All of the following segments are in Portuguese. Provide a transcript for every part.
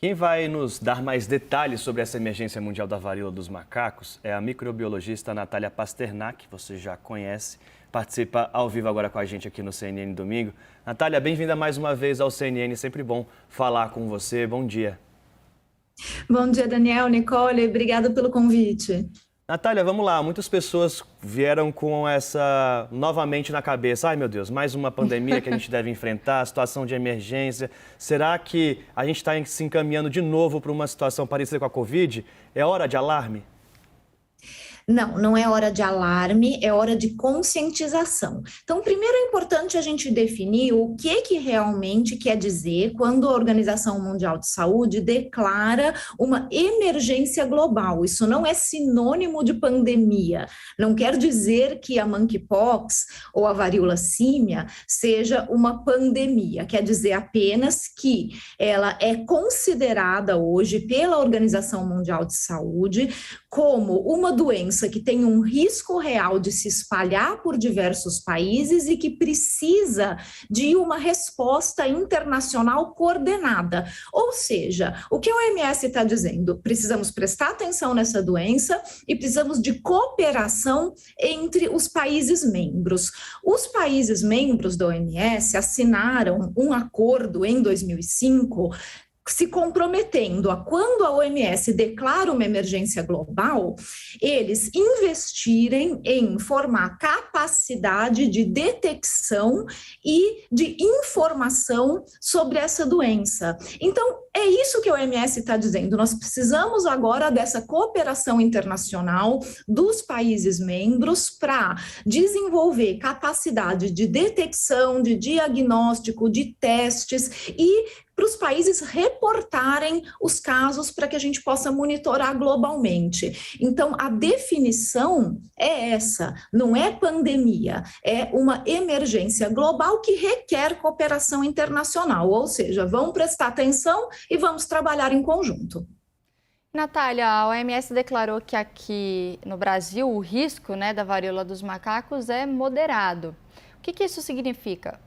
Quem vai nos dar mais detalhes sobre essa emergência mundial da varíola dos macacos é a microbiologista Natália Pasternak, que você já conhece, participa ao vivo agora com a gente aqui no CNN Domingo. Natália, bem-vinda mais uma vez ao CNN, sempre bom falar com você, bom dia. Bom dia, Daniel, Nicole, obrigada pelo convite. Natália, vamos lá, muitas pessoas vieram com essa novamente na cabeça, ai meu Deus, mais uma pandemia que a gente deve enfrentar, situação de emergência, será que a gente está se encaminhando de novo para uma situação parecida com a Covid? É hora de alarme? Não, não é hora de alarme, é hora de conscientização. Então, primeiro é importante a gente definir o que realmente quer dizer quando a Organização Mundial de Saúde declara uma emergência global. Isso não é sinônimo de pandemia. Não quer dizer que a monkeypox ou a varíola símia seja uma pandemia. Quer dizer apenas que ela é considerada hoje pela Organização Mundial de Saúde como uma doença que tem um risco real de se espalhar por diversos países e que precisa de uma resposta internacional coordenada. Ou seja, o que a OMS está dizendo? Precisamos prestar atenção nessa doença e precisamos de cooperação entre os países membros. Os países membros da OMS assinaram um acordo em 2005 se comprometendo a, quando a OMS declara uma emergência global, eles investirem em formar capacidade de detecção e de informação sobre essa doença. Então, é isso que a OMS está dizendo. Nós precisamos agora dessa cooperação internacional dos países membros para desenvolver capacidade de detecção, de diagnóstico, de testes e para os países reportarem os casos para que a gente possa monitorar globalmente. Então, a definição é essa, não é pandemia, é uma emergência global que requer cooperação internacional, ou seja, vamos prestar atenção e vamos trabalhar em conjunto. Natália, a OMS declarou que aqui no Brasil o risco, da varíola dos macacos é moderado. O que isso significa?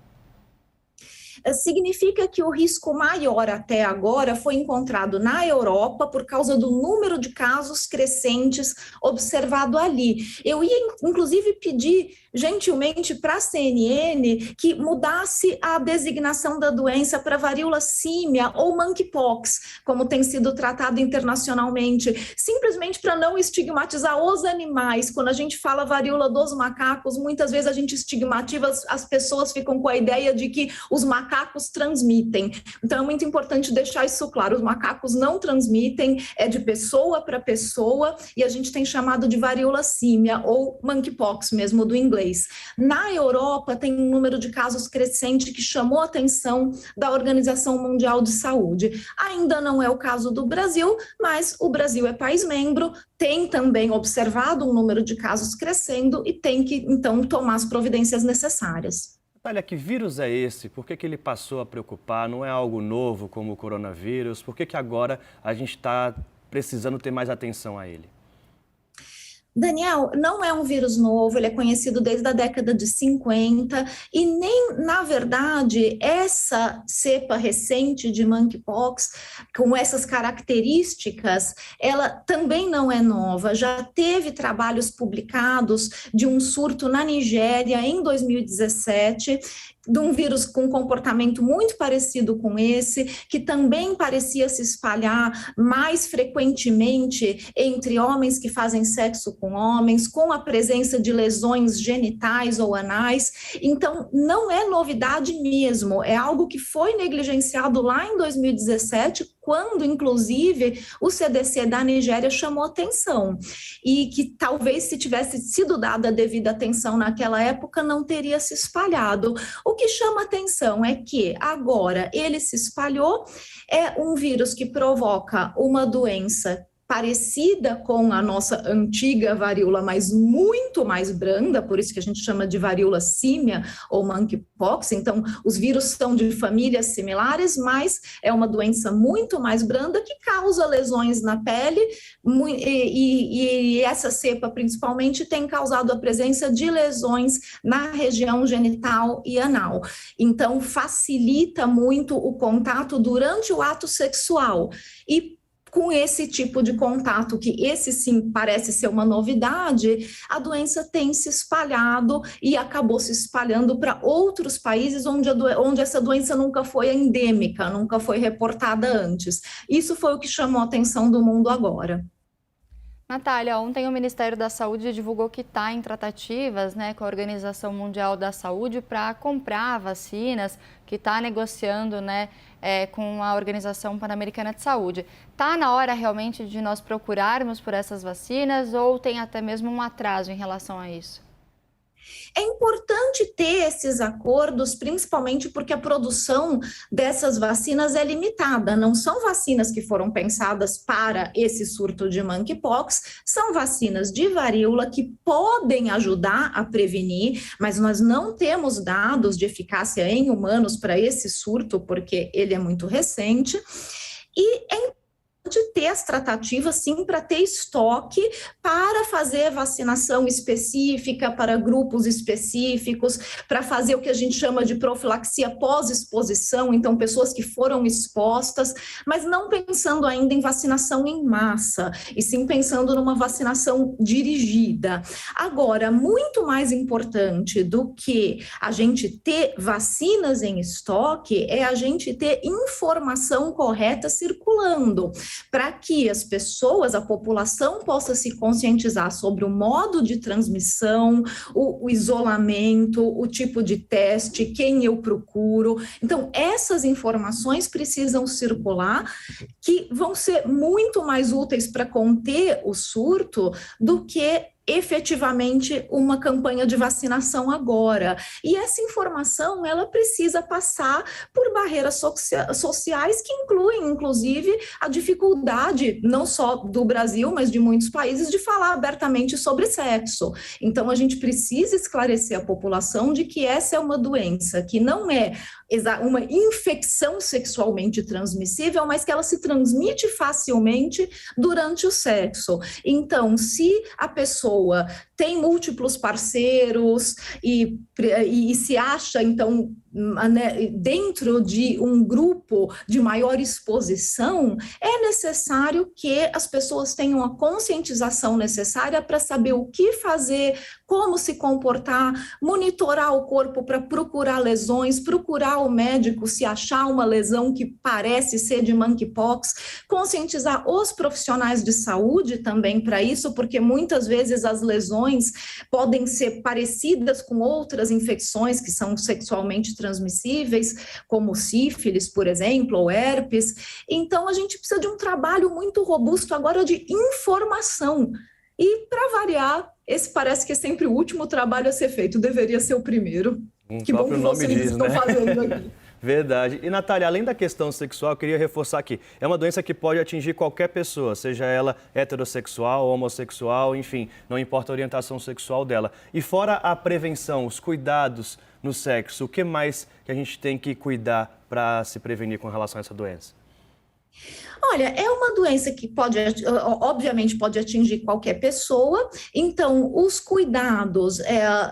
Significa que o risco maior até agora foi encontrado na Europa por causa do número de casos crescentes observado ali. Eu ia, inclusive, pedir gentilmente para a CNN que mudasse a designação da doença para varíola símia ou monkeypox, como tem sido tratado internacionalmente, simplesmente para não estigmatizar os animais. Quando a gente fala varíola dos macacos, muitas vezes a gente estigmatiza, as pessoas ficam com a ideia de que os macacos transmitem. Então é muito importante deixar isso claro, os macacos não transmitem, é de pessoa para pessoa, e a gente tem chamado de varíola símia ou monkeypox mesmo do inglês. Na Europa tem um número de casos crescente que chamou a atenção da Organização Mundial de Saúde. Ainda não é o caso do Brasil, mas o Brasil é país membro, tem também observado um número de casos crescendo e tem que então tomar as providências necessárias. Natália, que vírus é esse? Por que ele passou a preocupar? Não é algo novo como o coronavírus? Por que agora a gente está precisando ter mais atenção a ele? Daniel, não é um vírus novo, ele é conhecido desde a década de 50 e nem, na verdade, essa cepa recente de monkeypox, com essas características, ela também não é nova. Já teve trabalhos publicados de um surto na Nigéria em 2017, de um vírus com comportamento muito parecido com esse, que também parecia se espalhar mais frequentemente entre homens que fazem sexo com homens, com a presença de lesões genitais ou anais. Então, não é novidade mesmo, é algo que foi negligenciado lá em 2017, quando, inclusive, o CDC da Nigéria chamou atenção, e que talvez se tivesse sido dada a devida atenção naquela época, não teria se espalhado. O que chama atenção é que agora ele se espalhou, é um vírus que provoca uma doença parecida com a nossa antiga varíola, mas muito mais branda, por isso que a gente chama de varíola símia ou monkeypox. Então, os vírus são de famílias similares, mas é uma doença muito mais branda que causa lesões na pele, e essa cepa, principalmente, tem causado a presença de lesões na região genital e anal. Então, facilita muito o contato durante o ato sexual. E com esse tipo de contato, que esse sim parece ser uma novidade, a doença tem se espalhado e acabou se espalhando para outros países onde essa doença nunca foi endêmica, nunca foi reportada antes. Isso foi o que chamou a atenção do mundo agora. Natália, ontem o Ministério da Saúde divulgou que está em tratativas, né, com a Organização Mundial da Saúde para comprar vacinas, que está negociando, né, com a Organização Pan-Americana de Saúde. Está na hora realmente de nós procurarmos por essas vacinas ou tem até mesmo um atraso em relação a isso? É importante ter esses acordos, principalmente porque a produção dessas vacinas é limitada. Não são vacinas que foram pensadas para esse surto de monkeypox, são vacinas de varíola que podem ajudar a prevenir, mas nós não temos dados de eficácia em humanos para esse surto, porque ele é muito recente. E é importante ter as tratativas, sim, para ter estoque, para fazer vacinação específica para grupos específicos, para fazer o que a gente chama de profilaxia pós-exposição, então pessoas que foram expostas, mas não pensando ainda em vacinação em massa, e sim pensando numa vacinação dirigida. Agora, muito mais importante do que a gente ter vacinas em estoque é a gente ter informação correta circulando, para que as pessoas, a população possa se conscientizar sobre o modo de transmissão, o isolamento, o tipo de teste, quem eu procuro. Então, essas informações precisam circular, que vão ser muito mais úteis para conter o surto do que efetivamente uma campanha de vacinação agora. E essa informação, ela precisa passar por barreiras sociais que incluem, inclusive, a dificuldade, não só do Brasil, mas de muitos países, de falar abertamente sobre sexo. Então, a gente precisa esclarecer a população de que essa é uma doença que não é uma infecção sexualmente transmissível, mas que ela se transmite facilmente durante o sexo. Então, se a pessoa tem múltiplos parceiros e se acha, então, né, dentro de um grupo de maior exposição, é necessário que as pessoas tenham a conscientização necessária para saber o que fazer, como se comportar, monitorar o corpo para procurar lesões, procurar o médico se achar uma lesão que parece ser de monkeypox, conscientizar os profissionais de saúde também para isso, porque muitas vezes as lesões podem ser parecidas com outras infecções que são sexualmente transmissíveis, como sífilis, por exemplo, ou herpes. Então, a gente precisa de um trabalho muito robusto agora de informação. E, para variar, esse parece que é sempre o último trabalho a ser feito, deveria ser o primeiro. Que bom que vocês estão fazendo aqui. Verdade. E, Natália, além da questão sexual, eu queria reforçar aqui, é uma doença que pode atingir qualquer pessoa, seja ela heterossexual, homossexual, enfim, não importa a orientação sexual dela. E fora a prevenção, os cuidados no sexo, o que mais que a gente tem que cuidar para se prevenir com relação a essa doença? Olha, é uma doença que obviamente pode atingir qualquer pessoa, então os cuidados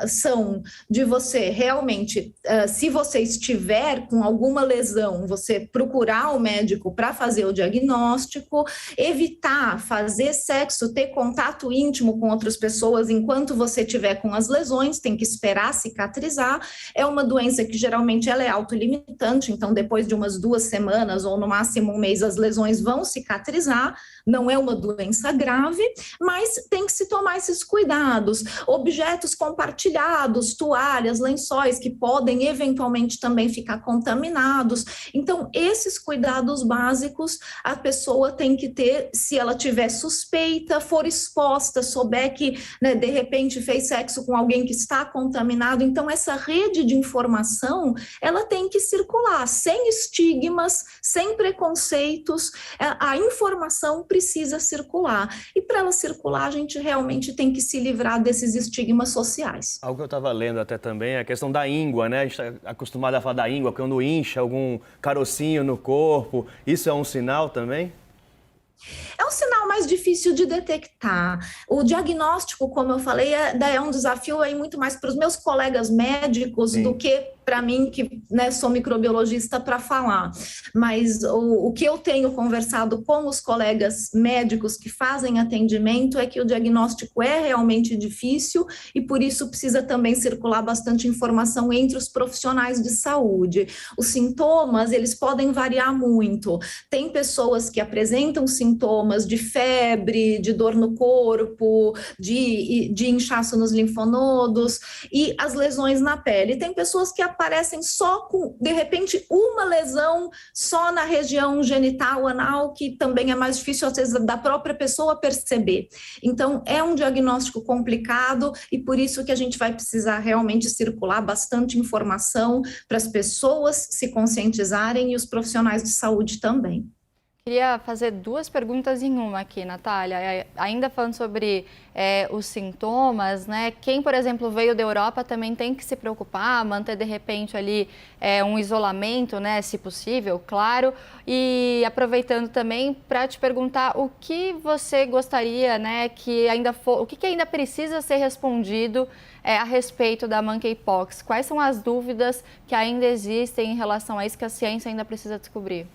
são de você realmente, se você estiver com alguma lesão, você procurar o médico para fazer o diagnóstico, evitar fazer sexo, ter contato íntimo com outras pessoas enquanto você estiver com as lesões, tem que esperar cicatrizar. É uma doença que geralmente ela é autolimitante, então depois de umas 2 semanas ou no máximo um mês as lesões vão cicatrizar, não é uma doença grave, mas tem que se tomar esses cuidados. Objetos compartilhados, toalhas, lençóis que podem eventualmente também ficar contaminados. Então, esses cuidados básicos a pessoa tem que ter se ela tiver suspeita, for exposta, souber que, né, de repente fez sexo com alguém que está contaminado. Então, essa rede de informação, ela tem que circular sem estigmas, sem preconceito, conceitos, a informação precisa circular. E para ela circular, a gente realmente tem que se livrar desses estigmas sociais. Algo que eu estava lendo até também é a questão da íngua, né? A gente está acostumado a falar da íngua, quando incha algum carocinho no corpo, isso é um sinal também? É um sinal mais difícil de detectar. O diagnóstico, como eu falei, é um desafio aí muito mais para os meus colegas médicos Sim. do que para mim, que, né, sou microbiologista, para falar. Mas o que eu tenho conversado com os colegas médicos que fazem atendimento é que o diagnóstico é realmente difícil e por isso precisa também circular bastante informação entre os profissionais de saúde. Os sintomas, eles podem variar muito. Tem pessoas que apresentam sintomas de febre, de dor no corpo, de inchaço nos linfonodos e as lesões na pele. Tem pessoas que aparecem só com, de repente, uma lesão só na região genital, anal, que também é mais difícil, às vezes, da própria pessoa perceber. Então, é um diagnóstico complicado e por isso que a gente vai precisar realmente circular bastante informação para as pessoas se conscientizarem e os profissionais de saúde também. Queria fazer duas perguntas em uma aqui, Natália. Ainda falando sobre os sintomas, né? Quem, por exemplo, veio da Europa também tem que se preocupar, manter de repente ali um isolamento, né? Se possível, claro. E aproveitando também para te perguntar o que você gostaria, né? O que ainda precisa ser respondido a respeito da monkeypox? Quais são as dúvidas que ainda existem em relação a isso que a ciência ainda precisa descobrir?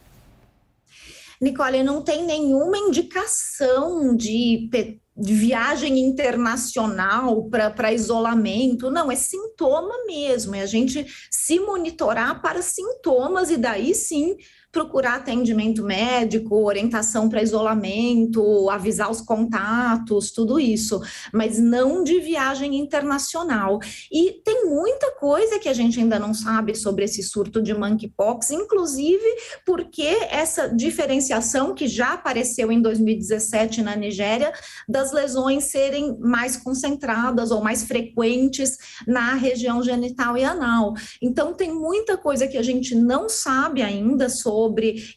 Nicole, não tem nenhuma indicação de viagem internacional para isolamento, não, é sintoma mesmo, é a gente se monitorar para sintomas e daí sim procurar atendimento médico, orientação para isolamento, avisar os contatos, tudo isso, mas não de viagem internacional. E tem muita coisa que a gente ainda não sabe sobre esse surto de monkeypox, inclusive porque essa diferenciação que já apareceu em 2017 na Nigéria, das lesões serem mais concentradas ou mais frequentes na região genital e anal. Então, tem muita coisa que a gente não sabe ainda sobre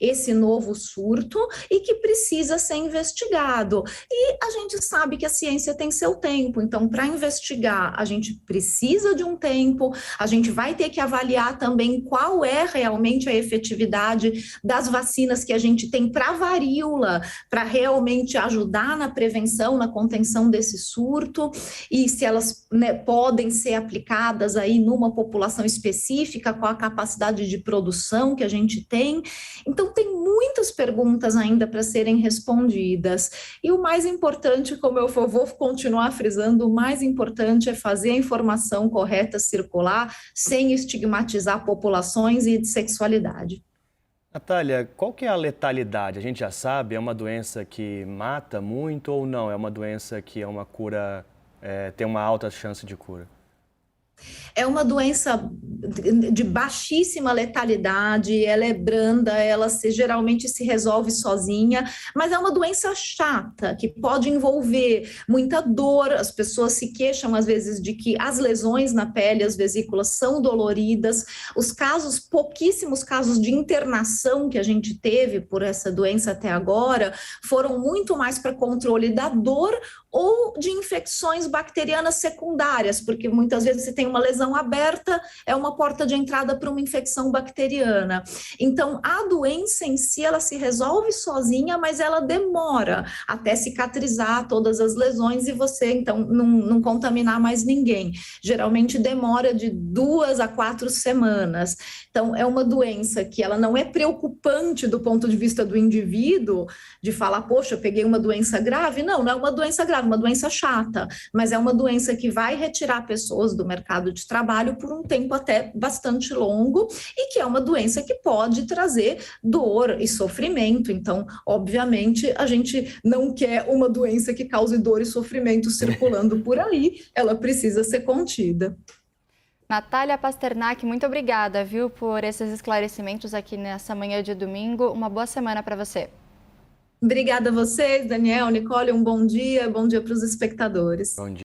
esse novo surto e que precisa ser investigado. E a gente sabe que a ciência tem seu tempo, então, para investigar, a gente precisa de um tempo, a gente vai ter que avaliar também qual é realmente a efetividade das vacinas que a gente tem para a varíola, para realmente ajudar na prevenção, na contenção desse surto, e se elas, né, podem ser aplicadas aí numa população específica, com a capacidade de produção que a gente tem. Então, tem muitas perguntas ainda para serem respondidas. E o mais importante, como eu vou continuar frisando, o mais importante é fazer a informação correta circular, sem estigmatizar populações e de sexualidade. Natália, qual que é a letalidade? A gente já sabe, é uma doença que mata muito ou não? É uma doença que é uma cura, tem uma alta chance de cura? É uma doença de baixíssima letalidade, ela é branda, geralmente se resolve sozinha, mas é uma doença chata, que pode envolver muita dor, as pessoas se queixam às vezes de que as lesões na pele, as vesículas são doloridas, pouquíssimos casos de internação que a gente teve por essa doença até agora, foram muito mais para controle da dor ou de infecções bacterianas secundárias, porque muitas vezes você tem uma lesão aberta, é uma porta de entrada para uma infecção bacteriana. Então, a doença em si, ela se resolve sozinha, mas ela demora até cicatrizar todas as lesões e você, então, não contaminar mais ninguém. Geralmente demora de 2 a 4 semanas. Então, é uma doença que ela não é preocupante do ponto de vista do indivíduo, de falar, poxa, eu peguei uma doença grave. Não é uma doença grave, uma doença chata, mas é uma doença que vai retirar pessoas do mercado de trabalho por um tempo até bastante longo e que é uma doença que pode trazer dor e sofrimento. Então, obviamente, a gente não quer uma doença que cause dor e sofrimento circulando por aí, ela precisa ser contida. Natália Pasternak, muito obrigada, viu, por esses esclarecimentos aqui nessa manhã de domingo. Uma boa semana para você. Obrigada a vocês, Daniel, Nicole, um bom dia para os espectadores. Bom dia.